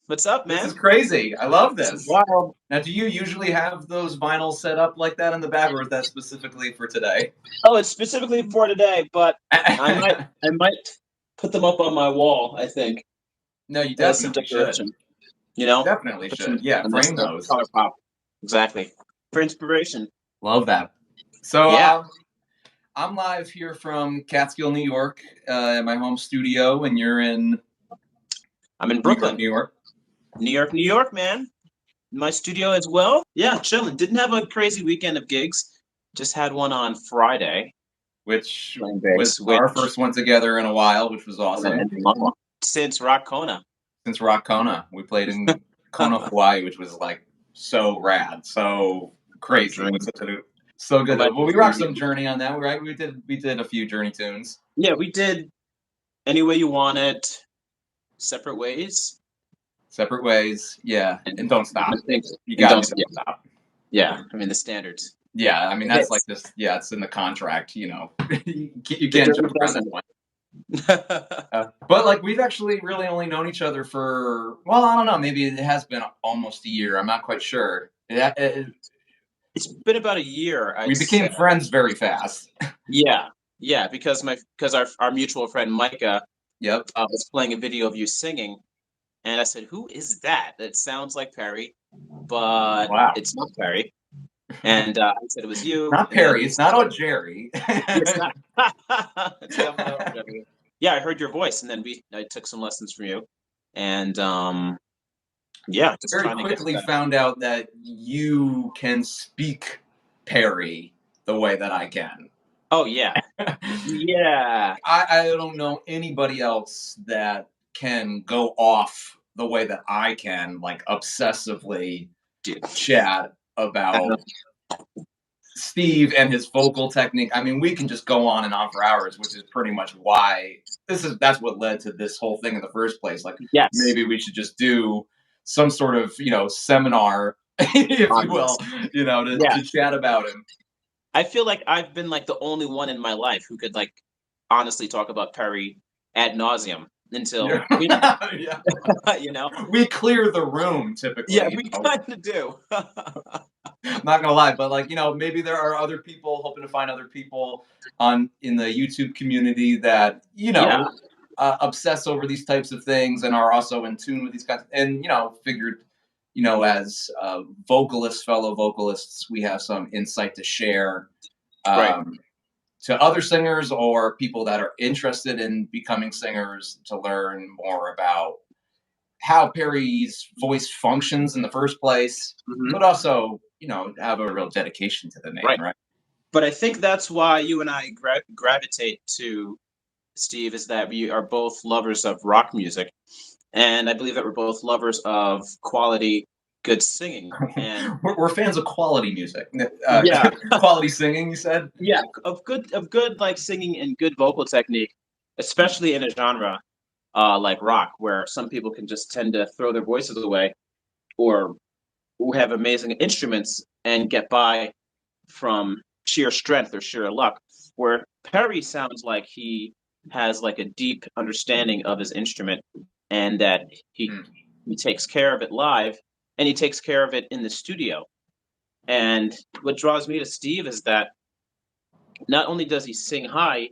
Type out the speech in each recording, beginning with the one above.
What's up, This is man? crazy. I love This is this. wild. Now, do you usually have those vinyls set up like that in the back, or is that specifically for today? Oh, it's specifically for today, but I might put them up on my wall, I think, No, you as some definitely should. decoration. You know? Definitely Put should. some Yeah, a nice frame those. color pop. Exactly. For inspiration. Love that. So, Yeah. I'm live here from Catskill, New York, at my home studio, and you're in I'm in New York, Brooklyn. New York. New York, man. My studio as well. Yeah, chilling. Didn't have a crazy weekend of gigs. Just had one on Friday. Which Playing was bass, our which first one together in a while, which was awesome. since Rock Kona. Since Rock Kona, we played in Kona, Hawaii, which was like so rad, so crazy. It was so good. Well, we rocked some Journey on that, right? We did a few Journey tunes. Yeah, we did Any Way You Want It, Separate Ways. Separate Ways, yeah, and Don't Stop. You Don't stop. Yeah, I mean the standards. Yeah, I mean that's like this. Yeah, it's in the contract. You know, you can't jump around that one. But like we've actually really only known each other for, well, I don't know, maybe it has been almost a year. I'm not quite sure. It's been about a year. We became friends very fast. Yeah, because our mutual friend Micah Yep. was playing a video of you singing, and I said, "Who is that? That sounds like Perry, but it's not Perry." And I said it was you. Not Perry. It's not old Jerry. It's not. It's definitely Jerry. Yeah, I heard your voice, and then I took some lessons from you, and yeah, just very quickly found out that you can speak Perry the way that I can. Oh yeah, yeah. I don't know anybody else that can go off the way that I can, like obsessively chat about Steve and his vocal technique. I mean, we can just go on and on for hours, which is pretty much why that's what led to this whole thing in the first place. Like, maybe we should just do some sort of, seminar, if you will, to chat about him. I feel like I've been like the only one in my life who could like honestly talk about Perry ad nauseum until we clear the room typically. Yeah, we kind of do. I'm not gonna lie, but like, maybe there are other people, hoping to find other people in the YouTube community that obsess over these types of things and are also in tune with these kinds and figured as fellow vocalists, we have some insight to share to other singers or people that are interested in becoming singers, to learn more about how Perry's voice functions in the first place, but also, have a real dedication to the name, right? But I think that's why you and I gravitate to Steve, is that we are both lovers of rock music. And I believe that we're both lovers of quality, good singing. And we're fans of quality music. Quality singing, you said? Yeah, of good like singing and good vocal technique, especially in a genre like rock, where some people can just tend to throw their voices away, or who have amazing instruments and get by from sheer strength or sheer luck. Where Perry sounds like he has like a deep understanding of his instrument, and that he takes care of it live, and he takes care of it in the studio. And what draws me to Steve is that not only does he sing high,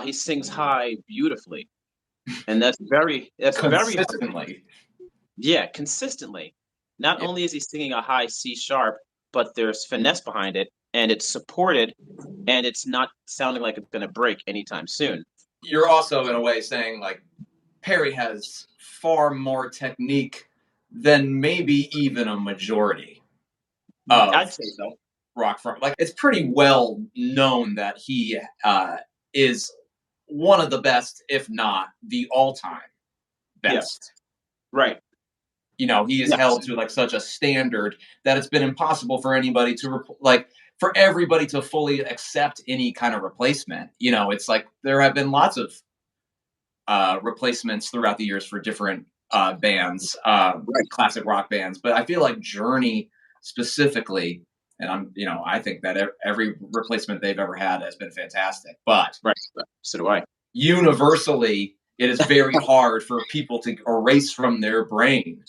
he sings high beautifully, and that's very consistently. Yeah, consistently. Not only is he singing a high C sharp, but there's finesse behind it, and it's supported, and it's not sounding like it's going to break anytime soon. You're also, in a way, saying like Perry has far more technique than maybe even a majority of I'd say so. rock front. Like, it's pretty well known that he is one of the best, if not the all-time best. Right. He is held to like such a standard that it's been impossible for anybody to for everybody to fully accept any kind of replacement. It's like there have been lots of replacements throughout the years for different bands, classic rock bands. But I feel like Journey specifically, and I think that every replacement they've ever had has been fantastic. But so do I. Universally, it is very hard for people to erase from their brain,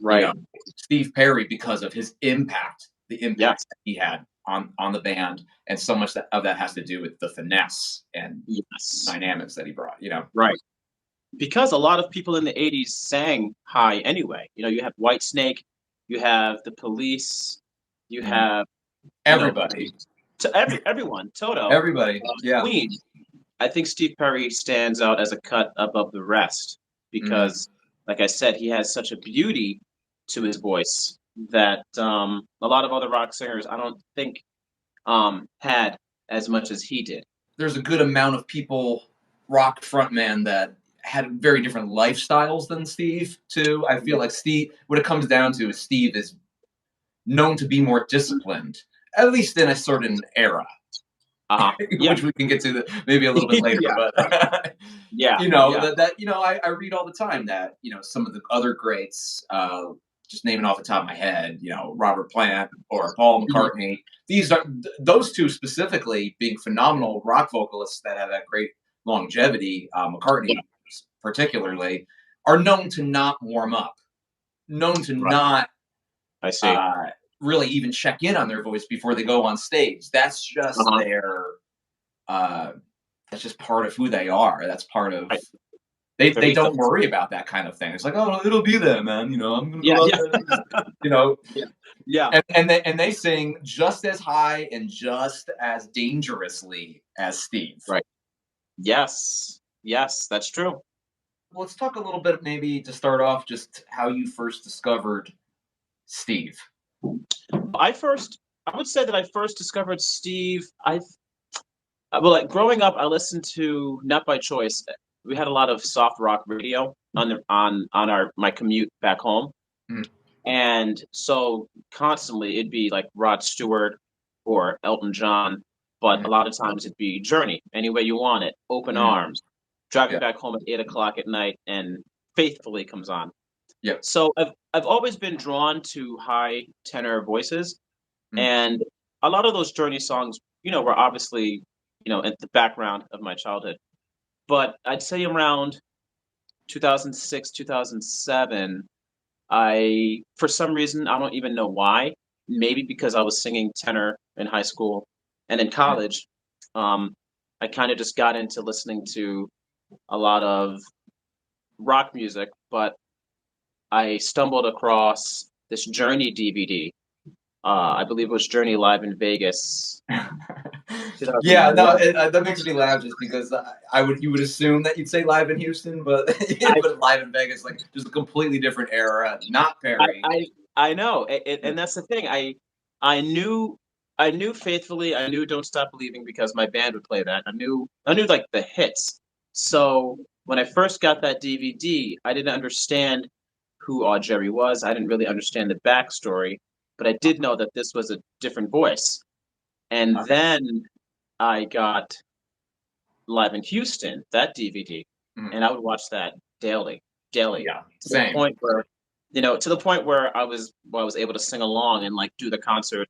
you Right. know, Steve Perry, because of his impact, the Yeah. impact that he had on the band, and so much of that has to do with the finesse and Yes. dynamics that he brought. Right. Because a lot of people in the 80s sang high anyway. You have Whitesnake, you have the Police, you Mhm. have, you know, Everybody, to everyone, Toto, everybody, yeah. Queen. I think Steve Perry stands out as a cut above the rest Mhm. because, like I said, he has such a beauty to his voice that a lot of other rock singers I don't think had as much as he did. There's a good amount of people, rock frontman, that had very different lifestyles than Steve too. I feel like Steve, what it comes down to is Steve is known to be more disciplined, at least in a certain era, Uh-huh. Yeah. which we can get to maybe a little bit later. Yeah. But Yeah. Yeah. I read all the time that some of the other greats, just naming off the top of my head, Robert Plant or Paul Mhm. McCartney. These are those two specifically, being phenomenal rock vocalists that have that great longevity. Yeah. McCartney particularly, are known to not warm up, known to Right. not I see. uh, really even check in on their voice before they go on stage. That's just Uh-huh. their uh, that's just part of who they are. That's part of Right. Their they don't ethos. worry about that kind of thing. It's like, oh, it'll be there, man. I'm gonna Yeah. go out Yeah. there, and just, you know, Yeah. Yeah. and they sing just as high and just as dangerously as Steve. Right. Yes. Yes, that's true. Let's talk a little bit, maybe to start off, just how you first discovered Steve. I would say that I first discovered Steve. Well, like growing up, I listened to not by choice. We had a lot of soft rock radio on my commute back home, Mm, and so constantly it'd be like Rod Stewart or Elton John, but mm, a lot of times it'd be Journey, Any Way You Want It, Open mm, Arms, driving yeah, back home at 8 o'clock at night, and Faithfully comes on. yep. So I've always been drawn to high tenor voices, Mm, and a lot of those Journey songs, were obviously, in the background of my childhood. But I'd say around 2006, 2007, for some reason, I don't even know why, maybe because I was singing tenor in high school and in mm, college, um, I kind of just got into listening to a lot of rock music, but I stumbled across this Journey DVD. I believe it was Journey Live in Vegas, yeah, no, 2001. that makes me laugh just because you would assume that you'd say live in Houston, but I, but live in Vegas, like just a completely different era. Not I, Perry. I, I know, Yeah. and that's the thing. I knew, I knew Faithfully. I knew Don't Stop Believing because my band would play that. I knew like the hits. So when I first got that DVD, I didn't understand who Jerry was. I didn't really understand the backstory, but I did know that this was a different voice. And Uh, then I got Live in Houston, that DVD, mm, and I would watch that daily, daily, yeah, to the same. point where, I was able to sing along and like do the concert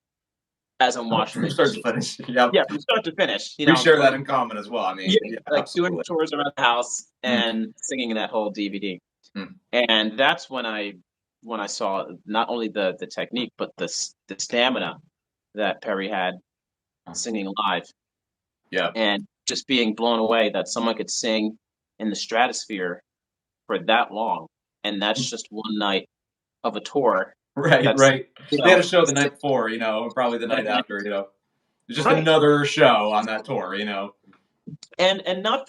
as I'm watching From the start to DVD. finish. Yep. Yeah, from start to finish. We share that in common as well. I Yeah, mean, yeah, like doing absolutely. tours around the house Mm, and singing that whole DVD. mm, And that's when I saw not only the technique but the stamina that Perry had uh, singing live, yeah. and just being blown away that someone could sing in the stratosphere for that long, and that's just one night of a tour. Right, That's right. you They had know a show the night before, and probably the night Mhm. after. It's just Right, another show on that tour. and not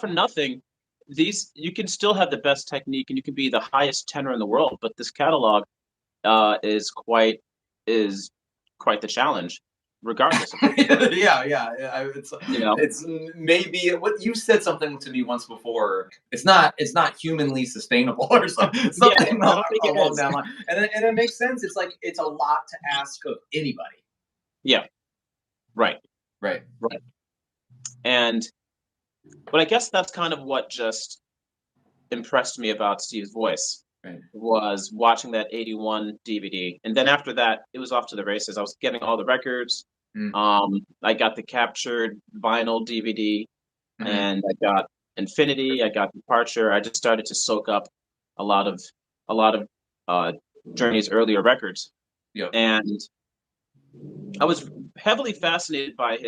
for nothing. These You can still have the best technique, and you can be the highest tenor in the world, but this catalog uh, is quite is quite the challenge, regardless of that. Yeah, yeah. You know, It's maybe what you said something to me once before. It's not humanly sustainable or yeah, something I don't think it along is. that line. And it makes sense. It's like it's a lot to ask of anybody. Yeah, right, Right. right, and but I guess that's kind of what just impressed me about Steve's voice Right. was watching that 81 DVD. And then after that, it was off to the races. I was getting all the records. Mm, I got the captured vinyl DVD mhm. and I got Infinity. I got Departure. I just started to soak up a lot of a lot of uh, Journey's earlier records, Yep. and I was heavily fascinated by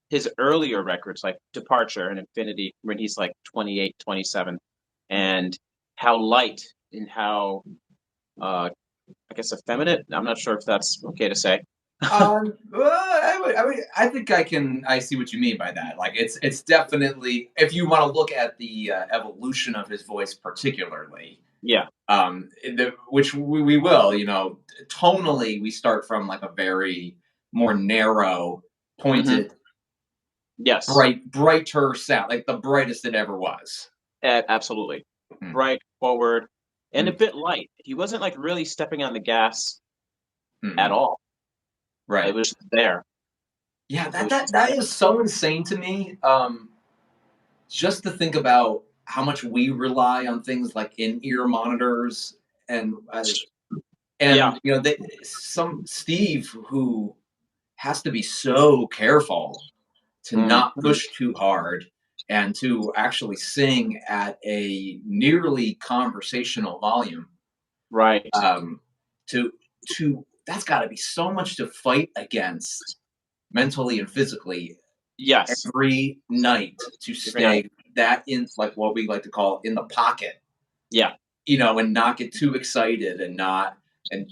his earlier records like Departure and Infinity when he's like 28, 27, and how light and how I guess effeminate. I'm not sure if that's okay to say. Well, I think I see what you mean by that. Like, it's definitely, if you want to look at the evolution of his voice, particularly, Yeah. which we will, tonally, we start from like a very more narrow, Hmm. pointed, Yes. brighter sound, like the brightest it ever was. Absolutely. Mm, Bright, forward, and a mm, bit light. He wasn't like really stepping on the gas at mm. all. It Right. was just there. Yeah, It that was that just that there. is so insane to me. Just to think about how much we rely on things like in-ear monitors and Yeah. some Steve who has to be so careful to Hmm. not push too hard and to actually sing at a nearly conversational volume. Right. Um, to to That's got to be so much to fight against mentally and physically Yes. every night to Every night. stay that in, like what we like to call in the pocket, Yeah. and not get too excited and not and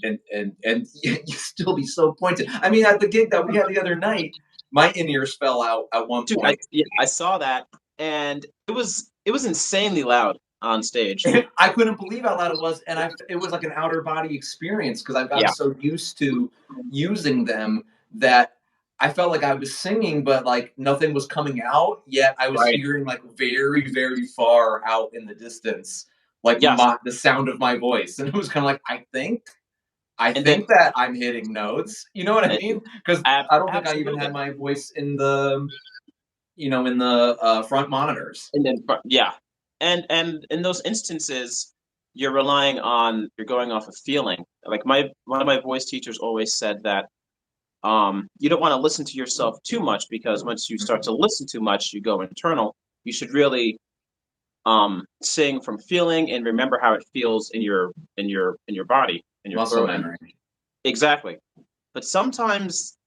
you still be so pointed. I mean, at the gig that we had the other night, my in ears fell out at one Dude, point. I saw that, and it was insanely loud on stage. I couldn't believe how loud it was, and it was like an outer body experience because I've gotten Yeah. so used to using them that I felt like I was singing, but like nothing was coming out. Yet I was Right. hearing like very, very far out in the distance, like Yes. the sound of my voice, and it was kind of like I And then think that I'm hitting notes. You know what I uh, mean? Because I don't think I even absolutely. had my voice in the front monitors. And then yeah. And in those instances, you're going off of feeling. Like my one of my voice teachers always said that you don't want to listen to yourself too much because once you start to listen too much, you go internal. You should really sing from feeling and remember how it feels in your body, in your Muscle throat. And memory. exactly. But sometimes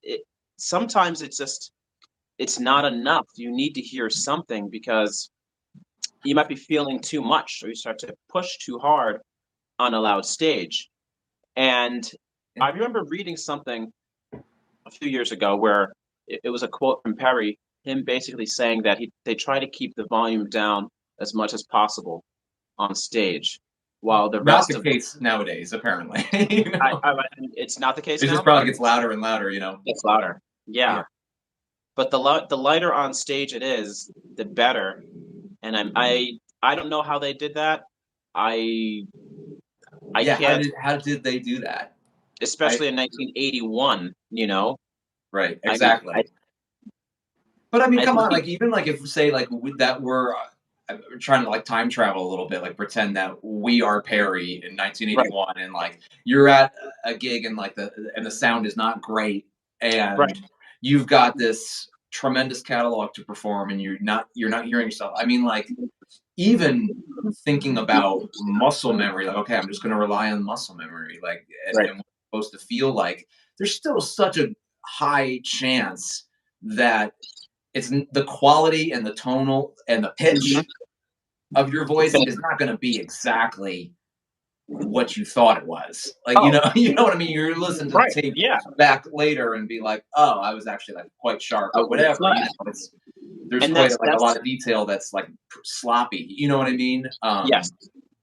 it's not enough. You need to hear something because you might be feeling too much, or you start to push too hard on a loud stage. And Yeah. I remember reading something a few years ago where it was a quote from Perry, him basically saying that they try to keep the volume down as much as possible on stage, while the Not rest the of case nowadays, apparently. it's not the case It just now. probably gets louder and louder. It's louder. Yeah. Yeah, but the lighter on stage it is, the better. And I don't know how they did that. I I Yeah. can't, How did they do that? I especially in 1981. Right. I mean, Exactly. But I mean, I come think on. Like even like if say like that we're trying to like time travel a little bit, like pretend that we are Perry in right, 1981, and like you're at a gig and like the sound is not great, right. and you've got this tremendous catalog to perform, and you're not hearing yourself. I mean, like even thinking about muscle memory, like, okay, I'm just going to rely on muscle memory, like, Right. and what it's supposed to feel like. There's still such a high chance that the quality and the tonal and the Mhm. pitch of your It's voice gonna, is not going to be exactly what you thought it was. Like, oh, you know what I mean? You're listening to the right. tape Yeah. back later and be like, oh, I was actually like quite sharp I or was a little whatever. flat. There's And quite that's like a lot of detail that's like sloppy. You know what I mean? yes,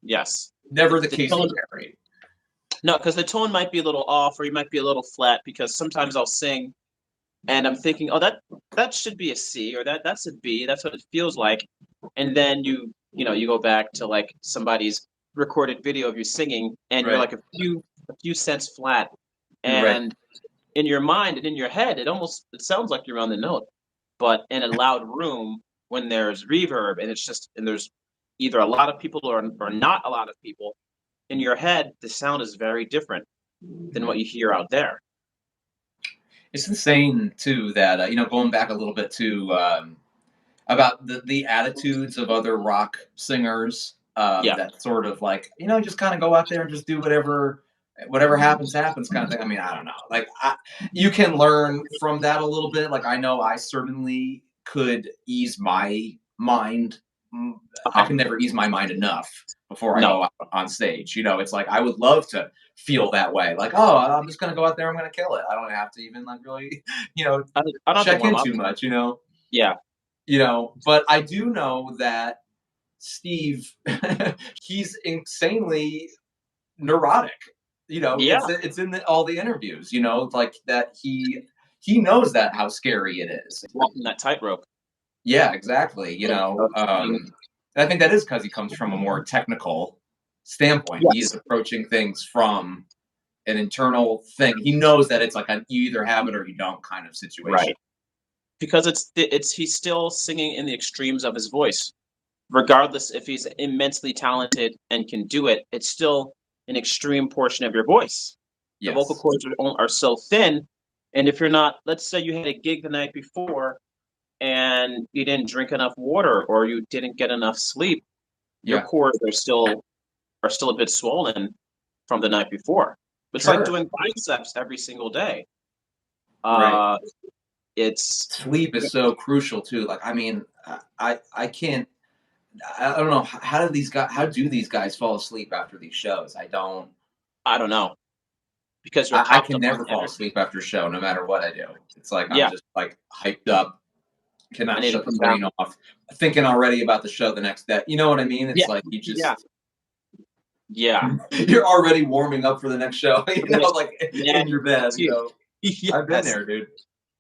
yes. The, Never the the case with tone, Perry. no, because the tone might be a little off, or you might be a little flat. Because sometimes I'll sing and I'm thinking, oh, that should be a C, or that's a B. That's what it feels like. And then you go back to like somebody's recorded video of you singing, and you're Right. like a few cents flat. You're right. And in your mind and in your head, it sounds like you're on the note. But in a loud room, when there's reverb and there's either a lot of people or not a lot of people, in your head, the sound is very different than what you hear out there. It's insane too that going back a little bit to about the attitudes of other rock singers, Yeah. that sort of like, just kind of go out there and just do whatever happens happens kind of thing. I mean, I don't know. Like, you can learn from that a little bit. Like, I know I certainly could ease my mind. I Uh-huh. can never ease my mind enough before I No, go out on stage. It's like I would love to feel that way. Like, oh, I'm just gonna go out there, I'm gonna kill it. I don't have to even like really, I don't have to check warm in up. too much. Yeah. But I do know that Steve, he's insanely neurotic. Yeah. It's in all the interviews. Like that he knows that how scary it is. Walking that tightrope. Yeah, exactly. Of being- And I think that is because he comes from a more technical standpoint. He is Yes. approaching things from an internal thing. He knows that it's like you either have it or you don't kind of situation. Right. Because he's still singing in the extremes of his voice. Regardless if he's immensely talented and can do it, it's still an extreme portion of your voice. The vocal Yes. cords are so thin, and if you're not, let's say you had a gig the night before and you didn't drink enough water or you didn't get enough sleep, your Yeah. cords are still a bit swollen from the night before. It's like Sure. doing biceps every single day. Right. Uh, it's Sleep is so crucial too. Like, I mean, I can't. I don't know how do these guys fall asleep after these shows? I don't know because you're I popped can up on never fall energy. asleep after a show, no matter what I do. It's like I'm Yeah, just like hyped up, I cannot need to shut the come down. brain off, thinking already about the show the next day. You know what I mean? It's Yeah, like you yeah, just yeah. you're already warming up for the next show. Like Yeah, in your bed. dude. I've been Yes. there, dude.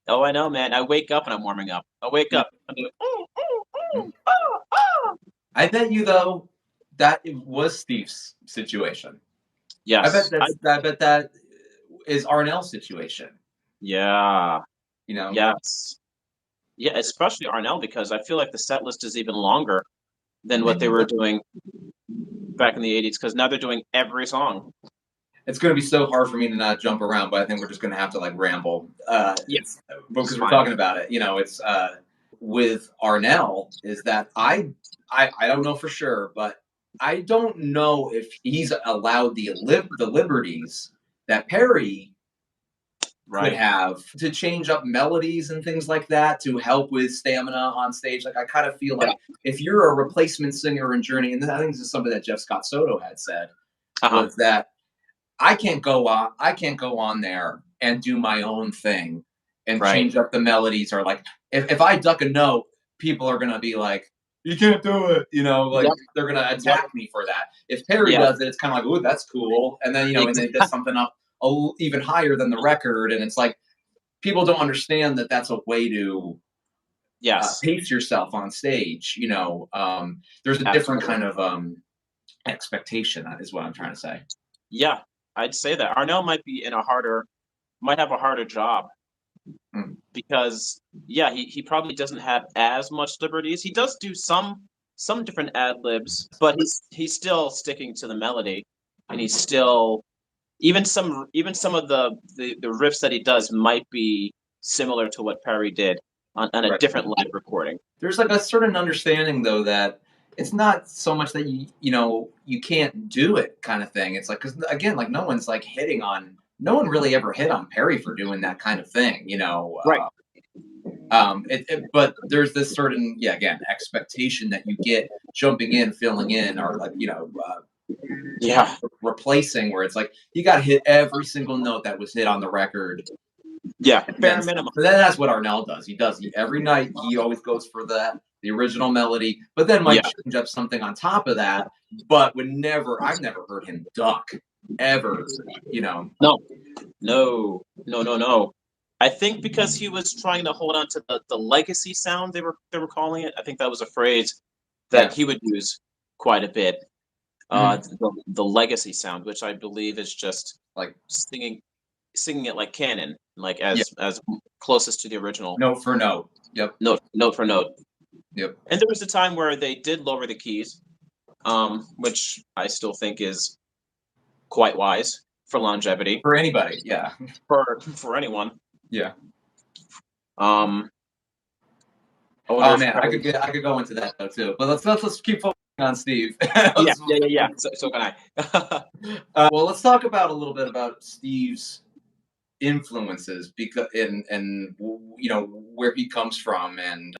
Oh, I know, man. I wake up and I'm warming up. I wake Yeah. up. I'm doing, "Ooh, ooh, ooh, oh, oh." I bet you though that it was Steve's situation. Yes. I bet that is Arnell's situation. Yeah. You know, Yes. Yeah, especially Arnell because I feel like the set list is even longer than what they were doing back in the 80s because now they're doing every song. it's going to be so hard for me to not jump around, but I think we're just going to have to like ramble. Yeah, It's it's because we're fine. talking about it. It's with Arnell is that I don't know for sure, but I don't know if he's allowed the liberties that Perry could Right. have to change up melodies and things like that to help with stamina on stage. Like I kind of feel Yeah. like if you're a replacement singer in Journey, and I think this is something that Jeff Scott Soto had said, Uh-huh. was that I can't go on there and do my own thing and Right. change up the melodies or like if I duck a note, people are gonna be like, you can't do it, like Yep. they're gonna Yep. attack me for that. If Perry Yeah. does it, it's kind of like, oh, that's cool. And then and then he does something up even higher than the record, and it's like people don't understand that that's a way to Yes. pace yourself on stage. There's a different Absolutely. kind of expectation, is what I'm trying to say. Yeah. I'd say that Arnell might have a harder job Mm. because yeah, he probably doesn't have as much liberties. He does do some different ad libs, but he's still sticking to the melody, and he's still even some of the riffs that he does might be similar to what Perry did on a Right. different live recording. There's like a certain understanding though that it's not so much that you can't do it kind of thing. It's like because again, like no one really ever hit on Perry for doing that kind of thing. Right. But there's this certain again expectation that you get jumping in, filling in, or like Yeah. replacing where it's like you got to hit every single note that was hit on the record. Yeah. Bare Then, minimum. but then that's what Arnell does. Every night. He always goes for the original melody, but then might Yeah. change up something on top of that. But I've never heard him duck ever. No. No. No. No. No. I think because he was trying to hold on to the legacy sound they were calling it. I think that was a phrase that Yeah. he would use quite a bit. The legacy sound, which I believe is just Like singing it like canon, like yeah, as closest to the original note for note. Yep. note for note. Yep. And there was a time where they did lower the keys, which I still think is quite wise for longevity For anybody. Yeah. for anyone. Yeah. Um, Owner Oh of man, I Perry. could go into that though too. But let's keep focusing on Steve. Yeah, yeah, yeah, yeah. So can I. Well, let's talk about a little bit about Steve's influences because and you know where he comes from and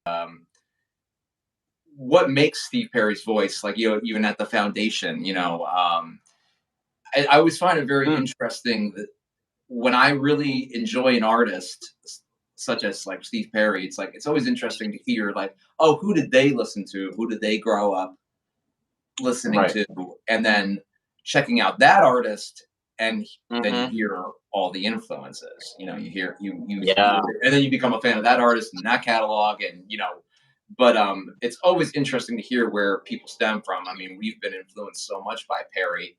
what makes Steve Perry's voice like you know even at the foundation. You know, I always find it very Mm, interesting that when I really enjoy an artist such as like Steve Perry, it's like it's always interesting to hear like, oh, who did they listen to? Who did they grow up listening right. to? And then checking out that artist, and then you Hmm. hear all the influences. You know, you Yeah. and then you become a fan of that artist and that catalog, and you know. But it's always interesting to hear where people stem from. I mean, we've been influenced so much by Perry.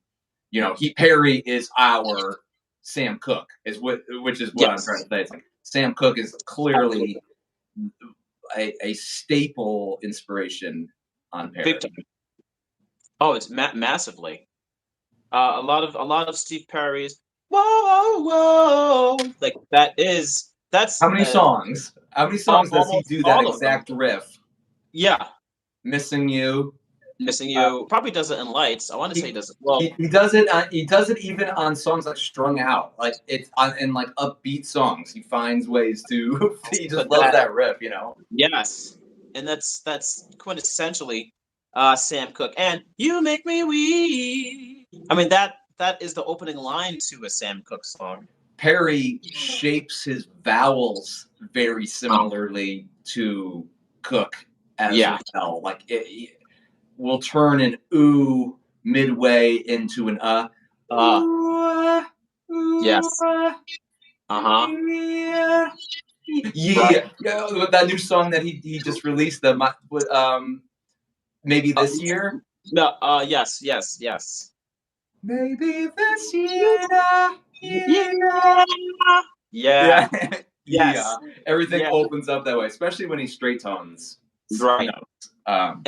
You know, Perry is our Sam Cooke, is which is what I'm trying Yes. to say. It's like Sam Cooke is clearly Absolutely. a staple inspiration on Big Perry. time. Oh, it's massively. A lot of Steve Perry's "Whoa, whoa," like How that's many songs? How many songs does he almost do that all of them. exact riff? Yeah, Missing you. Missing Uh, You probably does it in Lights. I want to say he he, does it. Well, he does it. He does it even on songs like "Strung Out." Like it's on in like upbeat songs. He finds ways to. He just but loves that that riff. You know. yes, and that's quintessentially Sam Cooke. And "You Make Me Weep." I mean that is the opening line to a Sam Cooke song. Perry shapes his vowels very Um, similarly to Cook as yeah. well. Like it will turn an ooh midway into an Uh. Ooh, ooh, Yes. Uh huh. yeah. Right. Yeah, with that new song that he just released, the maybe Uh, this year, no. Yes. Yes. Yes. maybe this year, Yeah. yeah. Yeah. Yeah, yeah. Yes. Everything Yeah. opens up that way, especially when he straight tones Right. notes. Um,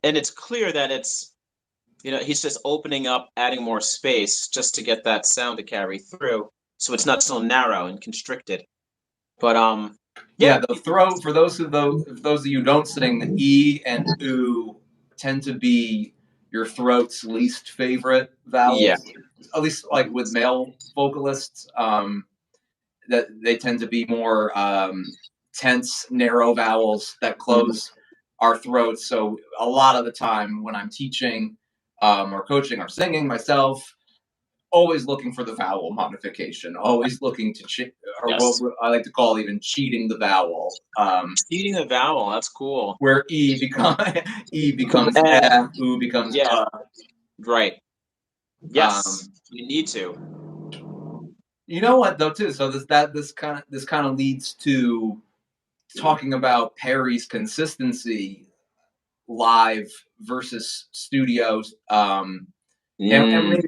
And it's clear that he's just opening up, adding more space just to get that sound to carry through, so it's not so narrow and constricted. But yeah, yeah, the throat for those of you who don't sing, the E and oo tend to be your throat's least favorite yeah. vowels. At least like with male vocalists, that they tend to be more tense, narrow vowels that Mhm. close our throats. So a lot of the time when I'm teaching or coaching or singing myself, always looking for the vowel modification, always looking to or what Yes. I like to call even cheating the vowel, Eating a vowel. That's cool. where e becomes Eh, u becomes yeah. Right. Yes. Um, You need to. you know what though too? So this kind of leads to talking about Perry's consistency live versus studios, and Mm,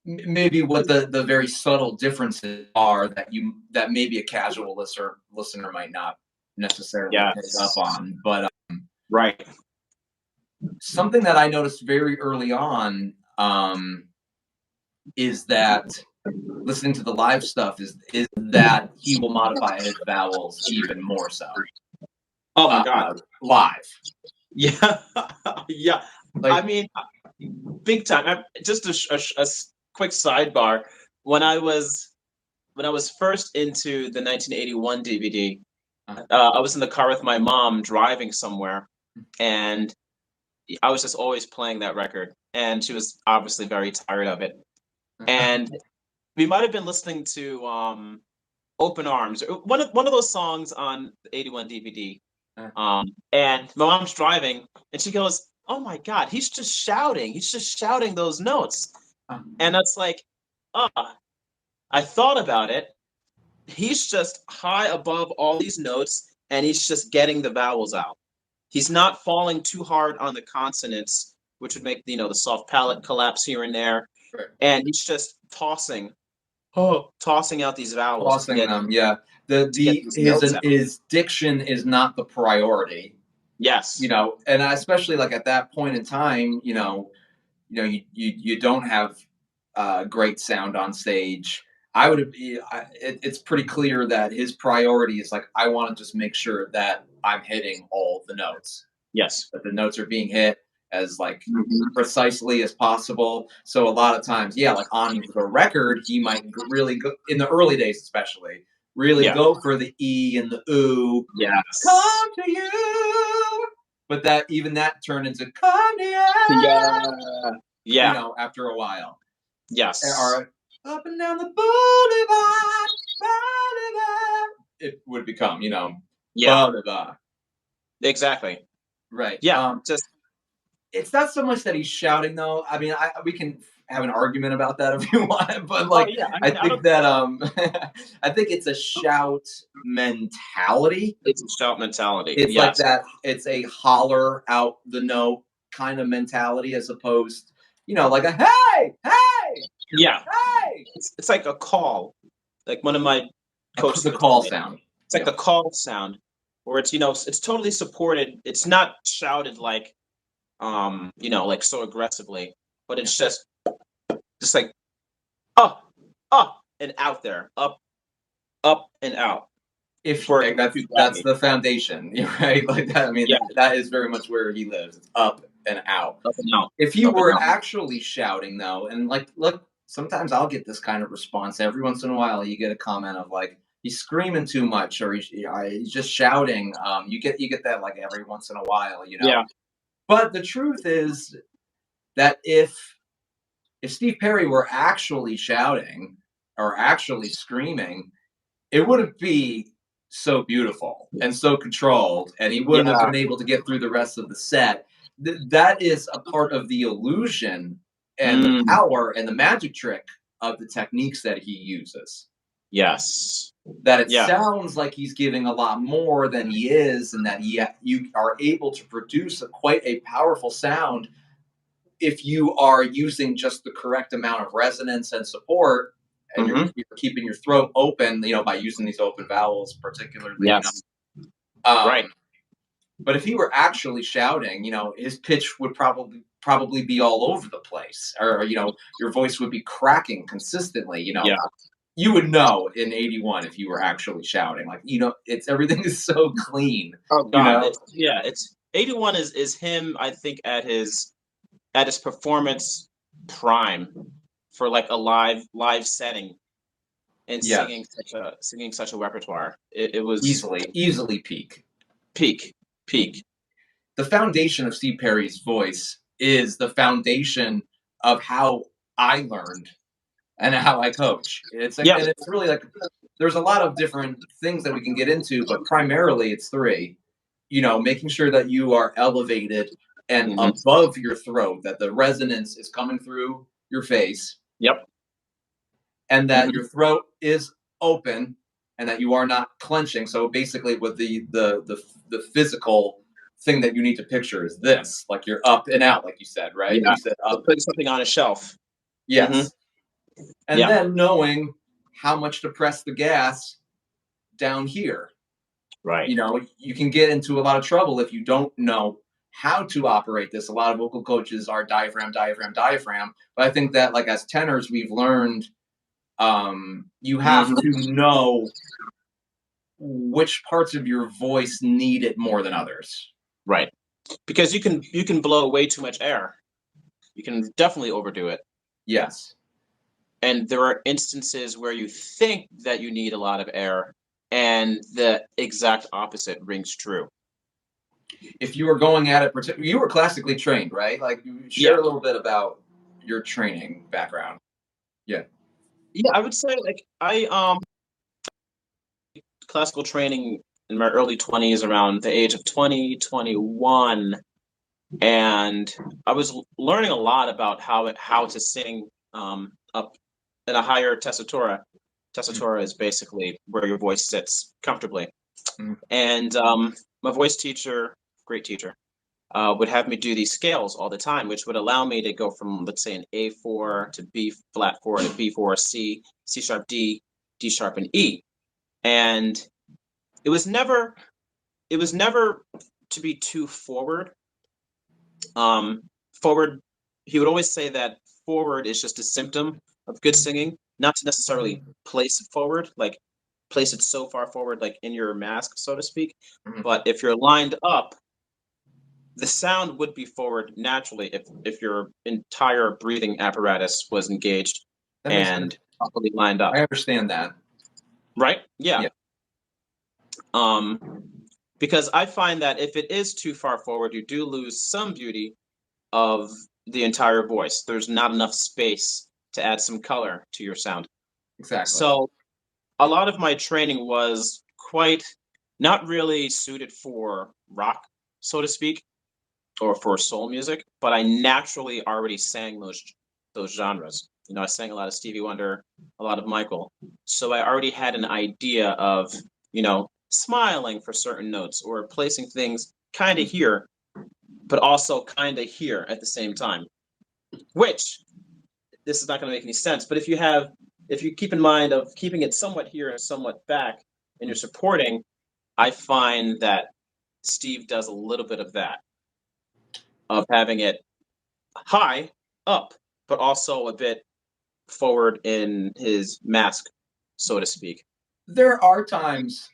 maybe what the very subtle differences are that maybe a casual listener might not necessarily pick up yes. on. But Right. something that I noticed very early on is that listening to the live stuff is that he will modify his vowels even more so Oh my God. live. Yeah. Yeah. I Like, mean, big time. Just a quick sidebar. When I was when I was first into the 1981 DVD, uh, I was in the car with my mom driving somewhere, and I was just always playing that record, and she was obviously very tired of it. And we might have been listening to "Open Arms," or one of those songs on the '81 DVD. And my mom's driving, and she goes, "Oh my God, he's just shouting! He's just shouting those notes." uh, And that's like, ah, I thought about it. He's just high above all these notes, and he's just getting the vowels out. He's not falling too hard on the consonants, which would make the soft palate collapse here and there. right. And he's just tossing out these vowels Tossing them, yeah. to get these notes out. His diction is not the priority, you Yes. know, and especially like at that point in time, you don't have great sound on stage. I would be. It's pretty clear that his priority is like, I want to just make sure that I'm hitting all the notes, Yes. that the notes are being hit as like Hmm. precisely as possible. So a lot of times, yeah, like on the record, he might really go in the early days, especially really Yeah. go for the E and the ooh, Yes. come to you. But that even that turned into come to you, Yeah. Yeah. after a while. Yes. Or up and down the boulevard, boulevard. It would become, Yeah. boulevard. Exactly. Right. Yeah. Just It's not so much that he's shouting though. I mean, we can have an argument about that if you want, but oh like yeah. I I mean, I think don't. that I think it's a shout mentality. It's a shout mentality. It's like Yes. that. It's a holler out the note kind of mentality as opposed, like a hey, hey, Yeah. hey, It's like a call. Like one of my coaches the would tell call me. sound. It's like a call sound, where it's totally supported. It's not shouted like like so aggressively, but it's just like up, up and out there, up and out. If For like, that's to grab that's me. the foundation, right? Like that. I mean, Yeah, that is very much where he lives. It's up and out. up and out, If you up and were out. actually shouting though, and like, look, sometimes I'll get this kind of response. Every once in a while, you get a comment of like, he's screaming too much, or he's just shouting. You get that like every once in a while. Yeah. But the truth is that if Steve Perry were actually shouting or actually screaming, it wouldn't be so beautiful and so controlled, and he wouldn't have Yeah. been able to get through the rest of the set. That is a part of the illusion and the Mm, power and the magic trick of the techniques that he uses. yes. That it Yeah. sounds like he's giving a lot more than he is, and that you are able to produce quite a powerful sound if you are using just the correct amount of resonance and support, and you're, Hmm. you're keeping your throat open, by using these open vowels, particularly. Yes. Right. Um, but if he were actually shouting, his pitch would probably be all over the place, or your voice would be cracking consistently. Yeah. You would know in 81 if you were actually shouting. Like, it's everything is so clean. Oh You God. know, It's 81 is him. I think at his performance prime for like a live setting and yeah, singing such a repertoire. It was easily peak. peak, peak. The foundation of Steve Perry's voice is the foundation of how I learned and how I coach. It's like, Yeah. and it's really like there's a lot of different things that we can get into, but primarily it's three. Making sure that you are elevated and Hmm. above your throat, that the resonance is coming through your face, Yep. and that Hmm. your throat is open, and that you are not clenching. So basically, what the physical thing that you need to picture is this, like you're up and out, like you said, right? Yeah. You said Like up. putting something on a shelf. Hmm. Yes. And Yeah. then knowing how much to press the gas down here. Right. You can get into a lot of trouble if you don't know how to operate this. A lot of vocal coaches are diaphragm, diaphragm, diaphragm. But I think that, like, as tenors, we've learned you have Hmm. to know which parts of your voice need it more than others. Right. Because you can blow way too much air. You can definitely overdo it. Yes. And there are instances where you think that you need a lot of air, and the exact opposite rings true. If you were going at it, you were classically trained, right? Like, share Yeah. a little bit about your training background. Yeah. Yeah, I would say like I classical training in my early 20s, around the age of 20, 21, and I was learning a lot about how to sing up in a higher tessitura. Tessitura is basically where your voice sits comfortably. Mm-hmm. And my voice teacher, great teacher, would have me do these scales all the time, which would allow me to go from, let's say, an A4 to B flat 4 to B4 C, C sharp D, D sharp and E. And it was never to be too forward. Forward, he would always say that forward is just a symptom of good singing, not to necessarily place it forward, like place it so far forward, like in your mask, so to speak. Mhm. But if you're lined up, the sound would be forward naturally if your entire breathing apparatus was engaged That makes sense. and properly lined I up. understand that. Right? Yeah. Yeah, Um, because I find that if it is too far forward, you do lose some beauty of the entire voice. There's not enough space to add some color to your sound. exactly. So a lot of my training was quite not really suited for rock, so to speak, or for soul music, but I naturally already sang those genres. You know, I sang a lot of Stevie Wonder, a lot of Michael. So I already had an idea of, smiling for certain notes or placing things kind of here, but also kind of here at the same time. Which this is not going to make any sense, but if you keep in mind of keeping it somewhat here and somewhat back and you're supporting, I find that Steve does a little bit of that, of having it high up, but also a bit forward in his mask, so to speak. There are times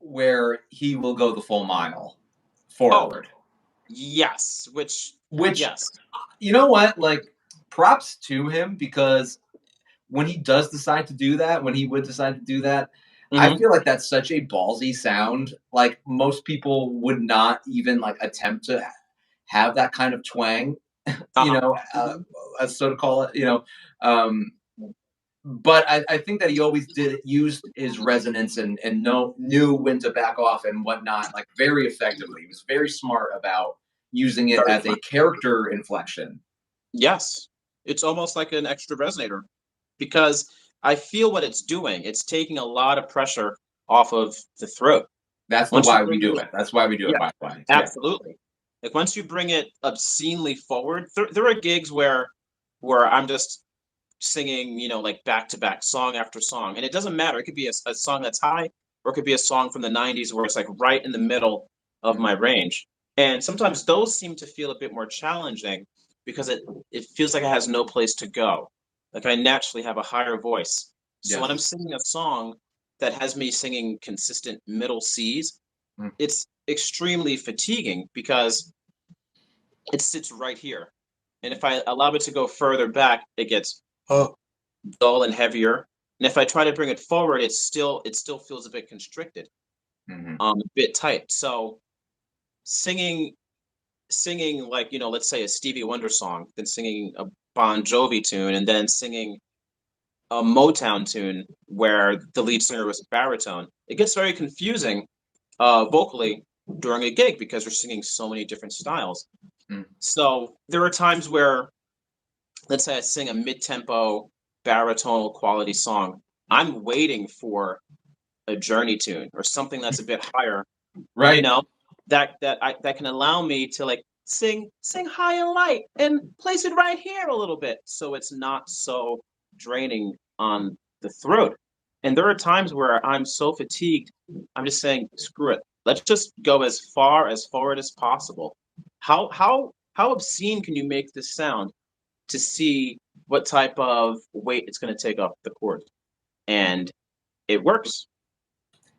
where he will go the full mile Oh, forward, yes, which, yes. you know what, like, props to him, because when he does decide to do that, when he would decide to do that, I Hmm. feel like that's such a ballsy sound. Like, most people would not even like attempt to have that kind of twang, you Uh-huh. know, Hmm. so to call it, Um, but I think that he always did used his resonance and knew when to back off and whatnot, like, very effectively. He was very smart about using it Very as a smart. character inflection. Yes. It's almost like an extra resonator because I feel what it's doing. It's taking a lot of pressure off of the throat. That's the Once you why we bring do it, it. That's why we do it, yeah, by the way. Yeah. absolutely. Like once you bring it obscenely forward, there are gigs where I'm just singing, like back to back, song after song, and it doesn't matter. It could be a song that's high, or it could be a song from the '90s where it's like right in the middle of Mhm. my range. And sometimes those seem to feel a bit more challenging because it feels like it has no place to go. Like I naturally have a higher voice, so when I'm Yes. singing a song that has me singing consistent middle C's, Mm. it's extremely fatiguing because it sits right here. And if I allow it to go further back, it gets dull and heavier. And if I try to bring it forward, it still feels a bit constricted, Mhm. a bit tight. So singing singing like, let's say a Stevie Wonder song, then singing a Bon Jovi tune, and then singing a Motown tune where the lead singer was baritone, it gets very confusing vocally during a gig because you're singing so many different styles. Mm. So there are times where, let's say I sing a mid-tempo baritonal quality song, I'm waiting for a Journey tune or something that's a bit higher, you Right. know, that can allow me to like sing high and light and place it right here a little bit so it's not so draining on the throat. And there are times where I'm so fatigued, I'm just saying, screw it. Let's just go as far as forward as possible. How obscene can you make this sound to see what type of weight it's going to take off the chord? And it works.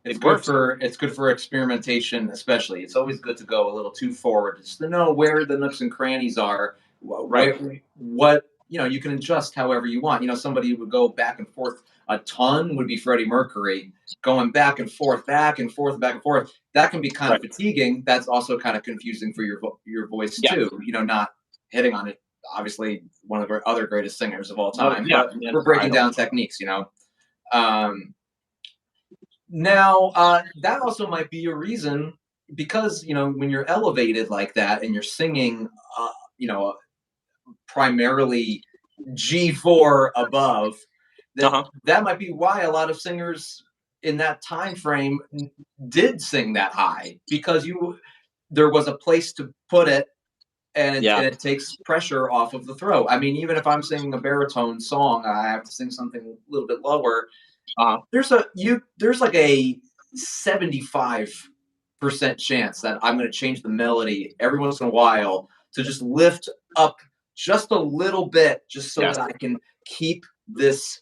It's It good works. for experimentation, especially. It's always good to go a little too forward, just to know where the nooks and crannies are. Right. What you can adjust however you want. Somebody who would go back and forth a ton would be Freddie Mercury, going back and forth, back and forth, back and forth. That can be kind of Right. fatiguing. That's also kind of confusing for your voice Yes. too. Not hitting on it. Obviously, one of the other greatest singers of all time, Yeah. but Man, we're breaking idol. down techniques. Um, Now, that also might be a reason, because when you're elevated like that and you're singing, uh, you know, primarily G4 above, Uh that huh. that might be why a lot of singers in that time frame did sing that high, because you there was a place to put it, and Yeah. it takes pressure off of the throat. I mean, even if I'm singing a baritone song, I have to sing something a little bit lower. Uh huh. There's like a 75% chance that I'm going to change the melody every once in a while to just lift up just a little bit, just so Yes. that I can keep this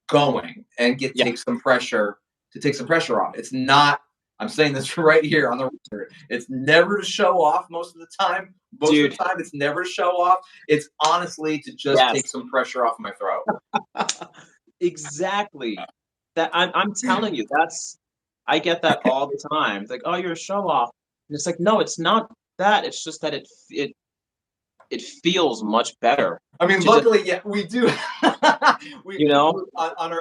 going and take some pressure off. It's not, I'm saying this right here on the record, it's never to show off most of the time. Most of the time, it's never to show off. It's honestly to just take some pressure off my throat. Exactly. That I'm telling you, I get that all the time. It's like, oh, you're a show off. And it's like, no, it's not that. It's just that it feels much better. I mean, luckily, we do. We, you know, on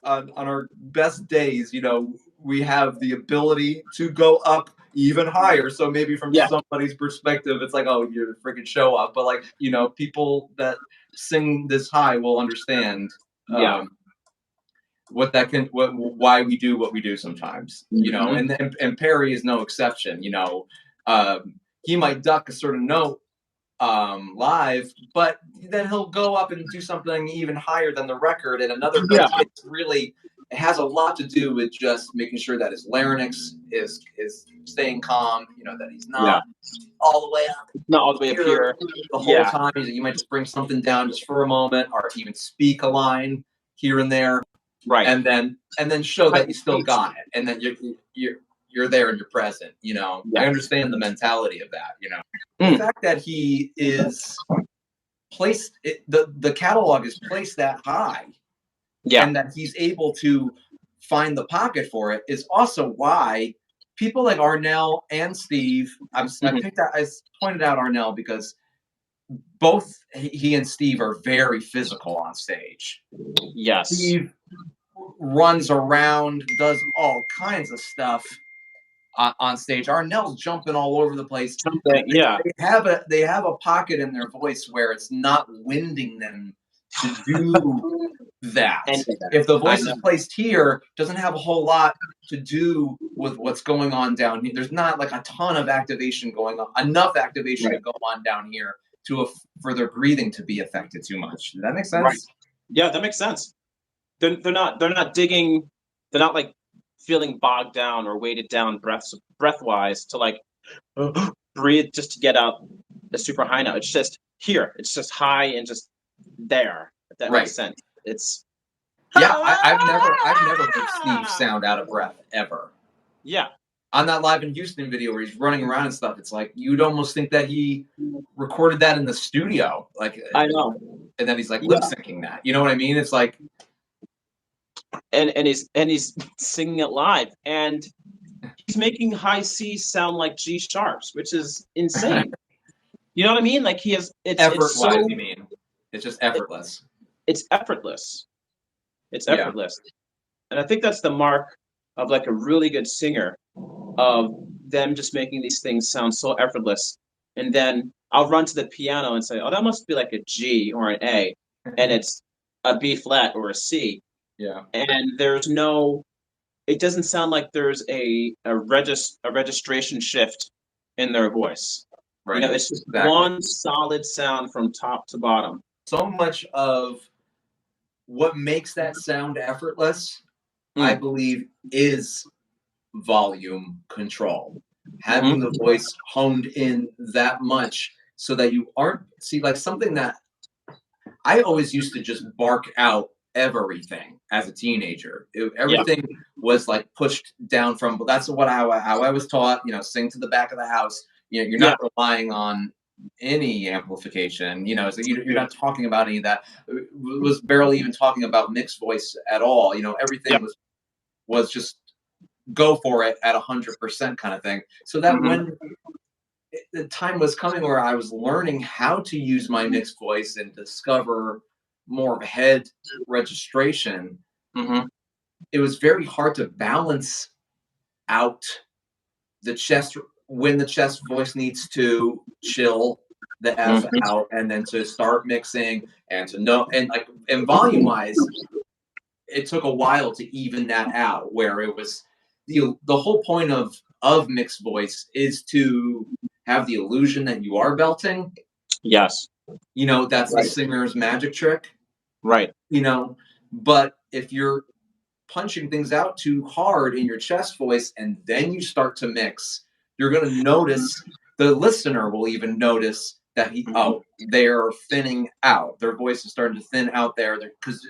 our best days, we have the ability to go up even higher. So maybe from somebody's perspective, it's like, oh, you're a freaking show off. But like, people that sing this high will understand. Why we do what we do sometimes, and Perry is no exception. He might duck a certain note live, but then he'll go up and do something even higher than the record and another note. It has a lot to do with just making sure that his larynx is staying calm, that he's not all the way up. Not all the way up here. The whole time. You might just bring something down just for a moment, or even speak a line here and there. Right. And then show that you still got it. And then you're there and you're present, I understand the mentality of that, The fact that he is placed, the catalog is placed that high, and that he's able to find the pocket for it is also why people like Arnell and Steve, I pointed out Arnell because both he and Steve are very physical on stage. Yes. Steve runs around, does all kinds of stuff on stage. Arnell's jumping all over the place. They have a pocket in their voice where it's not winding them to do that. If the voice is placed here, doesn't have a whole lot to do with what's going on down here. There's not like a ton of activation going on, enough activation to go on down here for their breathing to be affected too much. Does that make sense? Right. Yeah, that makes sense. They're not digging. They're not like feeling bogged down or weighted down breath wise to like breathe just to get out a super high note. It's just here. It's just high and just there. If that makes sense. It's I've never heard Steve sound out of breath ever. Yeah. On that Live in Houston video where he's running around and stuff, it's like you'd almost think that he recorded that in the studio. Like I know. And then he's like lip syncing that. You know what I mean? It's like and he's singing it live, and he's making high C sound like G sharps, which is insane. You know what I mean? Like he has effort-wise. You mean it's just effortless? It's effortless. It's effortless, and I think that's the mark of like a really good singer, of them just making these things sound so effortless. And then I'll run to the piano and say, "Oh, that must be like a G or an A," and it's a B flat or a C. Yeah. And it doesn't sound like there's a registration shift in their voice. Right. It's just one solid sound from top to bottom. So much of what makes that sound effortless, I believe, is volume control. Having the voice honed in that much so that you aren't, like something that I always used to just bark out everything as a teenager. Everything was like pushed down from, but that's how I was taught, sing to the back of the house. You're not relying on any amplification, so you're not talking about any of that. It was barely even talking about mixed voice at all. Everything was just go for it at 100% kind of thing. So that when the time was coming where I was learning how to use my mixed voice and discover more of a head registration, it was very hard to balance out the chest when the chest voice needs to chill the F out, and then to start mixing and to know, and volume wise, it took a while to even that out, where it was the whole point of mixed voice is to have the illusion that you are belting. Yes. That's the singer's magic trick. Right. But if you're punching things out too hard in your chest voice and then you start to mix, you're going to notice, the listener will even notice that they're thinning out. Their voice is starting to thin out there because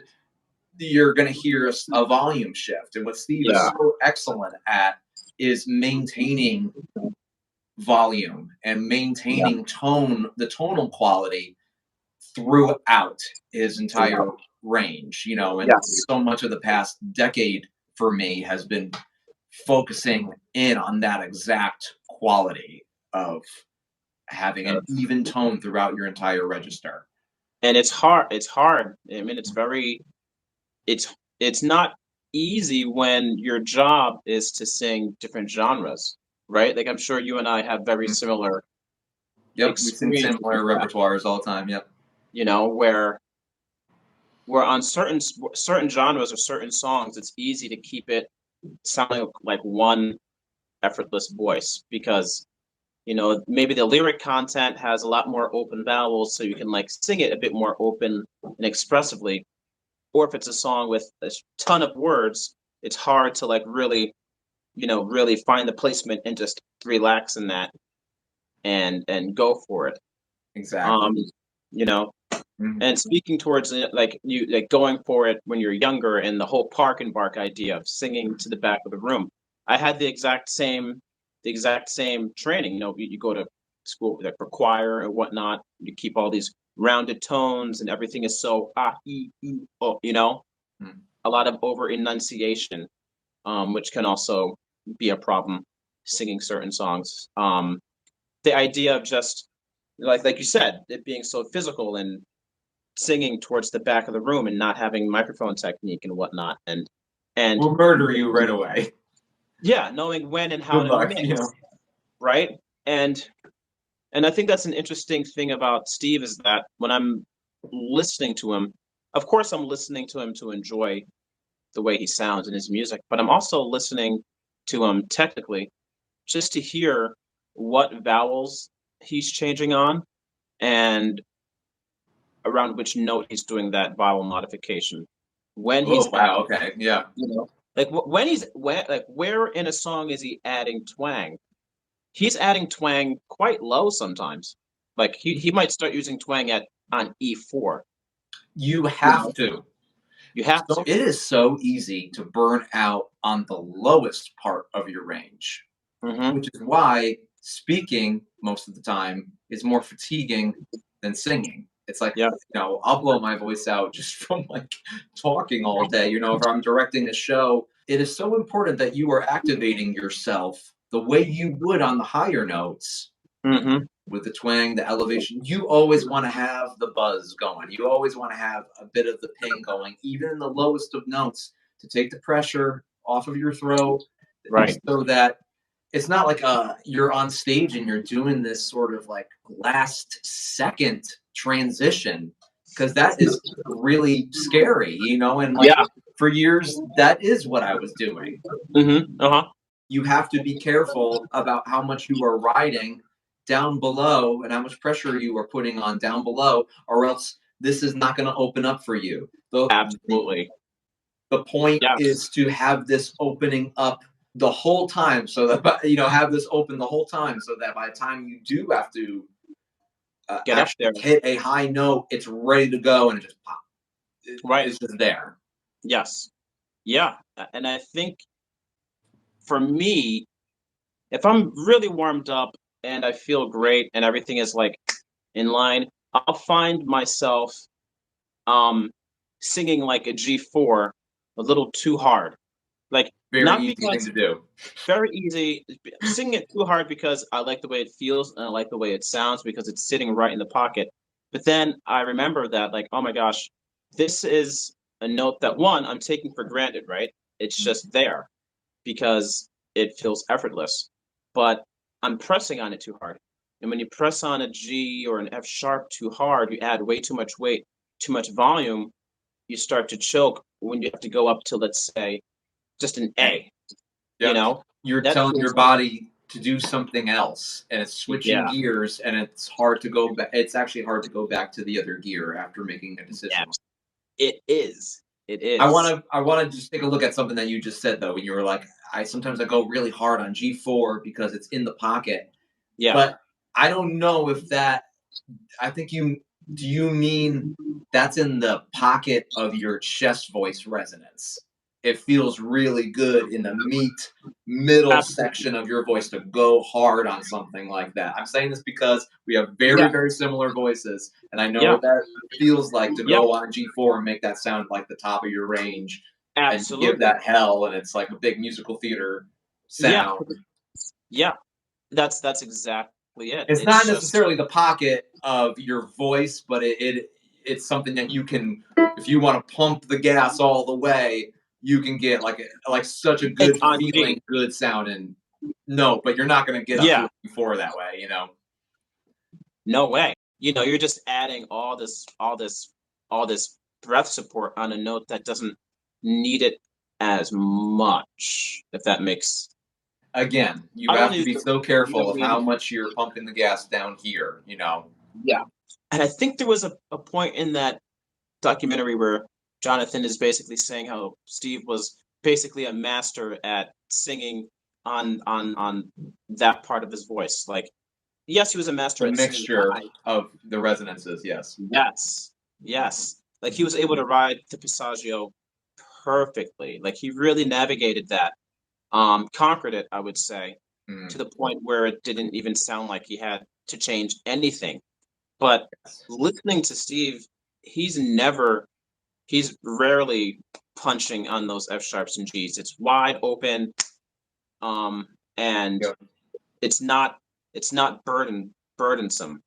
you're going to hear a volume shift. And what Steve is so excellent at is maintaining volume and maintaining the tonal quality throughout his entire range, you know, and so much of the past decade for me has been focusing in on that exact quality of having an even tone throughout your entire register. And it's hard. I mean, it's not easy when your job is to sing different genres, right? Like I'm sure you and I have very similar we sing similar repertoires all the time. You know, where on certain genres or certain songs, it's easy to keep it sounding like one effortless voice because, you know, maybe the lyric content has a lot more open vowels, so you can like sing it a bit more open and expressively. Or if it's a song with a ton of words, it's hard to like really, you know, really find the placement and just relax in that and go for it. Exactly. You know, and speaking towards like going for it when you're younger and the whole park and bark idea of singing to the back of the room. I had the exact same training. You know, you go to school like for choir and whatnot. You keep all these rounded tones and everything is so oh, you know, a lot of over enunciation, which can also be a problem singing certain songs. The idea of just like you said, it being so physical and singing towards the back of the room and not having microphone technique and whatnot, and we'll murder you right away. Yeah, knowing when and how to mix, you know. Right? And I think that's an interesting thing about Steve is that when I'm listening to him, of course I'm listening to him to enjoy the way he sounds in his music, but I'm also listening to him technically just to hear what vowels he's changing on and around which note he's doing that vowel modification. When he's okay, yeah. You know, like where in a song is he adding twang? He's adding twang quite low sometimes. Like he might start using twang on E4. You have to. You have to. It is so easy to burn out on the lowest part of your range, which is why speaking most of the time is more fatiguing than singing. It's like, you know, I'll blow my voice out just from like talking all day. You know, if I'm directing a show, it is so important that you are activating yourself the way you would on the higher notes with the twang, the elevation. You always want to have the buzz going. You always want to have a bit of the ping going, even in the lowest of notes, to take the pressure off of your throat. Right. So that it's not like you're on stage and you're doing this sort of like last second transition, because that is really scary, you know, and like for years that is what I was doing. You have to be careful about how much you are riding down below and how much pressure you are putting on down below, or else this is not going to open up for you. Absolutely. The point is to have this opening up the whole time, so that, you know, have this open the whole time, so that by the time you do have to get up there, hit a high note, it's ready to go and it just pop. It's just there. Yes. Yeah. And I think for me, if I'm really warmed up and I feel great and everything is like in line, I'll find myself singing like a G4 a little too hard. Like very easy thing to do. Very easy. Singing it too hard because I like the way it feels and I like the way it sounds because it's sitting right in the pocket. But then I remember that, like, oh my gosh, this is a note that one, I'm taking for granted, right? It's just there because it feels effortless. But I'm pressing on it too hard. And when you press on a G or an F sharp too hard, you add way too much weight, too much volume, you start to choke when you have to go up to, let's say, just an A. You know, you're telling your body to do something else, and it's switching gears, and it's hard to go back. It's actually hard to go back to the other gear after making a decision. It is. It is. I want to just take a look at something that you just said, though. When you were like, sometimes I go really hard on G4 because it's in the pocket. Yeah. But I don't know if that I think do you mean that's in the pocket of your chest voice resonance? It feels really good in the middle Absolutely. section of your voice to go hard on something like that. I'm saying this because we have Yeah. very, very similar voices, and I know Yeah. what that feels like to Yeah. go on a G4 and make that sound like the top of your range and give Absolutely. that hell, and it's like a big musical theater Yeah. sound. Yeah. That's exactly it. It's It's not just necessarily the pocket of your voice, but it's something that you can, if you want to pump the gas all the way, you can get like such a it's good on feeling, G. good sounding note, but you're not going to get up to Yeah. a before that way, you know. No way. You're just adding all this breath support on a note that doesn't need it as much, if that makes Again, you I don't have to use be the so you know careful of what I mean? how much you're pumping the gas down here, you know. Yeah. And I think there was a point in that documentary where Jonathan is basically saying how Steve was basically a master at singing on that part of his voice. Like, yes, he was a master The at singing mixture high. of the resonances, yes. Yes. Yes. Like he was able to ride the Passaggio perfectly. Like he really navigated that, conquered it, I would say, to Mm, the point where it didn't even sound like he had to change anything. But yes. listening to Steve, he's rarely punching on those F sharps and Gs. It's wide open, um, and Yep. it's not burdensome.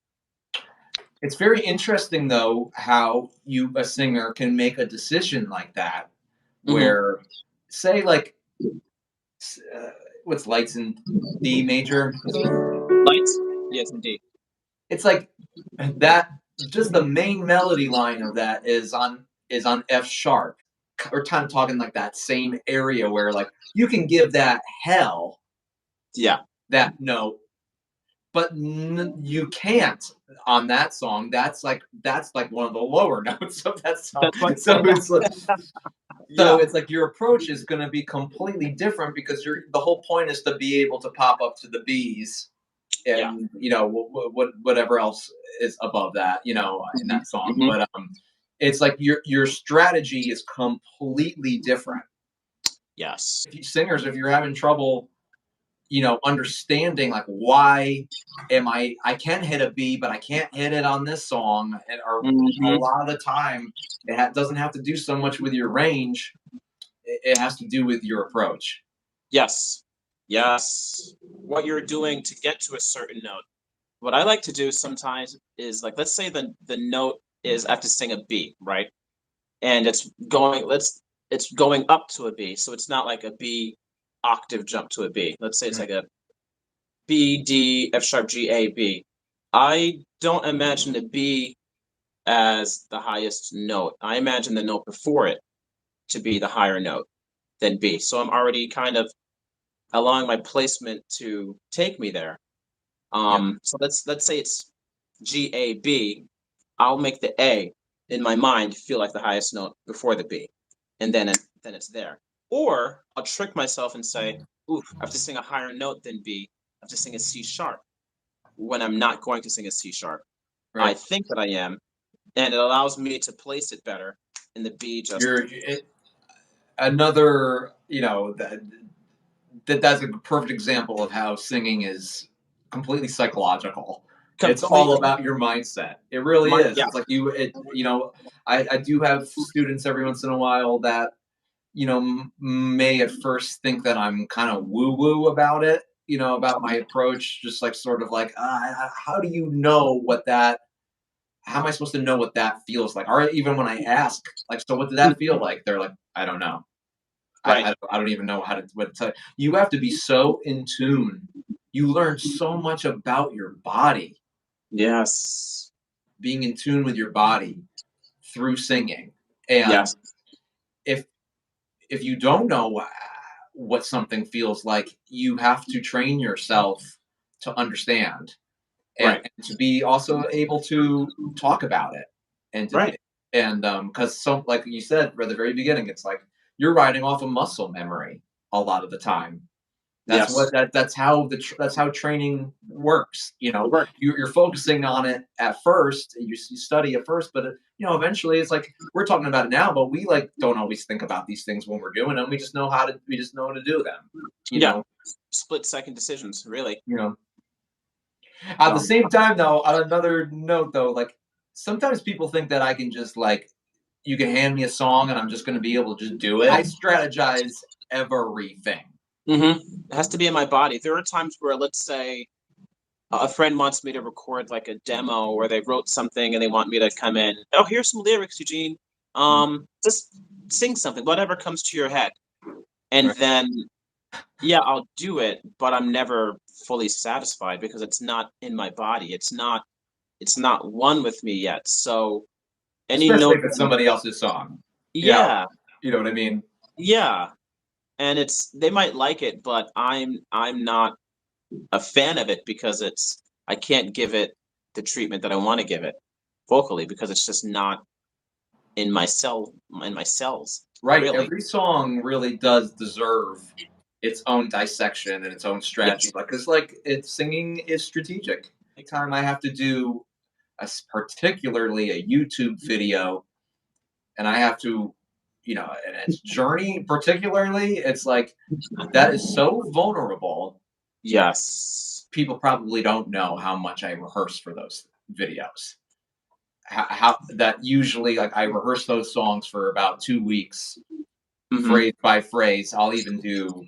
It's very interesting though how you a singer can make a decision like that Hmm. where say like uh, what's lights in D major. Lights, yes, indeed. It's like that. Just the main melody line of that is on F sharp. We're kind of talking like that same area where like you can give that hell Yeah, that note, but you can't on that song. That's like one of the lower notes of that song. that's what. So it's like, Yeah, so it's like your approach is going to be completely different because the whole point is to be able to pop up to the B's yeah. and you know whatever else is above that, you know, in Hmm. that song. Hmm. But it's like your strategy is completely different. Yes. If you singers, if you're having trouble, you know, understanding like why am I can hit a B, but I can't hit it on this song, and or a Hmm. lot of the time doesn't have to do so much with your range. It has to do with your approach. Yes. Yes. What you're doing to get to a certain note. What I like to do sometimes is like, let's say the note is I have to sing a B, right? And it's going up to a B, so it's not like a B octave jump to a B. Let's say it's Mm, like a B D F sharp G A B. I don't imagine the B as the highest note. I imagine the note before it to be the higher note than B. So I'm already kind of allowing my placement to take me there. yeah. So let's say it's G A B. I'll make the A in my mind feel like the highest note before the B, and then it's there. Or I'll trick myself and say, "Oof, I have to sing a higher note than B. I have to sing a C sharp," when I'm not going to sing a C sharp. I Right. think that I am, and it allows me to place it better in the B just Another, you know, that's a perfect example of how singing is completely psychological. It's all completely. about your mindset. It really My is. Yeah, It's like you know, I do have students every once in a while that, you know, may at first think that I'm kind of woo woo about it, you know, about my approach, just like sort of like, how do you know what that, how am I supposed to know what that feels like? Or even when I ask, like, so what did that feel like? They're like, I don't know. right. I don't even know how to what to tell you. You have to be so in tune. You learn so much about your body, Yes. being in tune with your body through singing. And Yes. if if you don't know what something feels like, you have to train yourself to understand Right. and to be also able to talk about it and to Right. and because so like you said at the very beginning, it's like you're riding off a muscle memory a lot of the time. That's Yes. that's how that's how training works. You know, Work. you're focusing on it at first. You study at first, but you know, eventually it's like we're talking about it now, but we like don't always think about these things when we're doing them. We just know how to do them. You Yeah. know, Split second decisions, really. you know. At the Um, same time, though, on another note, though, like sometimes people think that I can just like you can hand me a song and I'm just going to be able to just do it. I strategize everything. It has to be in my body. There are times where, let's say, a friend wants me to record like a demo, or they wrote something and they want me to come in. Oh, here's some lyrics, Eugene. Just sing something, whatever comes to your head, and Right. then yeah, I'll do it, but I'm never fully satisfied because it's not in my body. It's not one with me yet. So any Especially note, if it's somebody else's song. Yeah, yeah, you know what I mean? yeah, and it's they might like it, but I'm not a fan of it because I can't give it the treatment that I want to give it vocally because it's just not in my cells, Right. really. Every song really does deserve its own dissection and its own strategy. Yes. Like, cause like it's singing is strategic. Anytime I have to do particularly a YouTube video and I have to, you know, and it's journey particularly, it's like that is so vulnerable. Yes. People probably don't know how much I rehearse for those videos. How that usually like I rehearse those songs for about 2 weeks, Hmm. phrase by phrase. I'll even do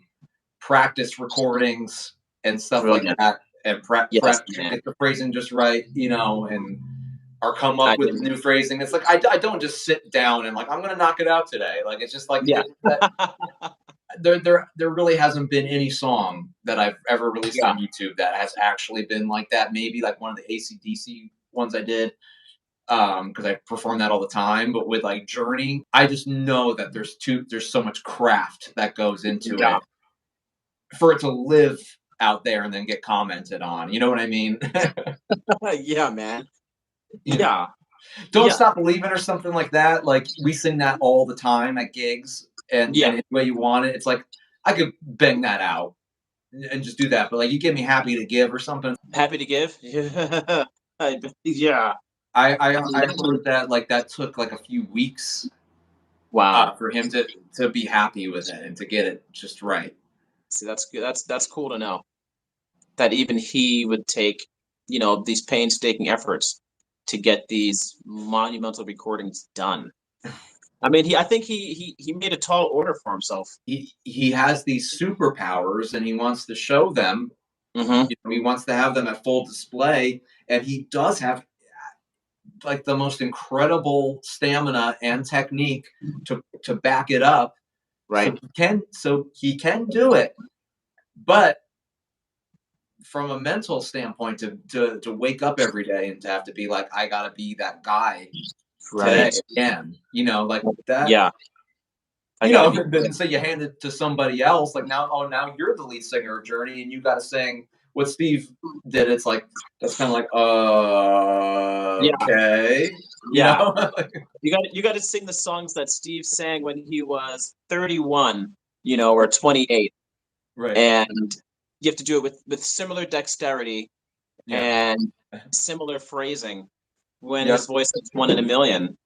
practice recordings and stuff like Brilliant. that, and Yes, prep to man. get the phrasing just right, you know, and or come I up with can. new phrasing. It's like I don't just sit down and like I'm gonna knock it out today. Like it's just like Yeah. that. There really hasn't been any song that I've ever released Yeah. on YouTube that has actually been like that. Maybe like one of the AC/DC ones I did, because I perform that all the time. But with like Journey, I just know that there's so much craft that goes into Yeah. it for it to live out there and then get commented on. You know what I mean? Yeah, man. You know, Yeah. Don't Yeah. Stop Believing or something like that. Like we sing that all the time at gigs, and Yeah. any way you want it, it's like I could bang that out and just do that. But like you give me Happy to Give or something. Happy to give. Yeah. I heard that like that took like a few weeks Wow. for him to be happy with it and to get it just right. See, that's good. That's cool to know that even he would take, these painstaking efforts to get these monumental recordings done. I mean, I think he made a tall order for himself. He has these superpowers and he wants to show them. Hmm. You know, he wants to have them at full display, and he does have like the most incredible stamina and technique to back it up. Right. So he can do it, but from a mental standpoint, to wake up every day and to have to be like, I gotta be that guy today Right. again, you know, like that. Yeah. I You got to know, be then good. say you hand it to somebody else, like now, oh, now you're the lead singer of Journey, and you got to sing what Steve did. It's like that's kind of like, Yeah. okay, you Yeah. know, You got to sing the songs that Steve sang when he was 31, or 28, right? and you have to do it with similar dexterity Yeah, and similar phrasing when yep. his voice is one in a million.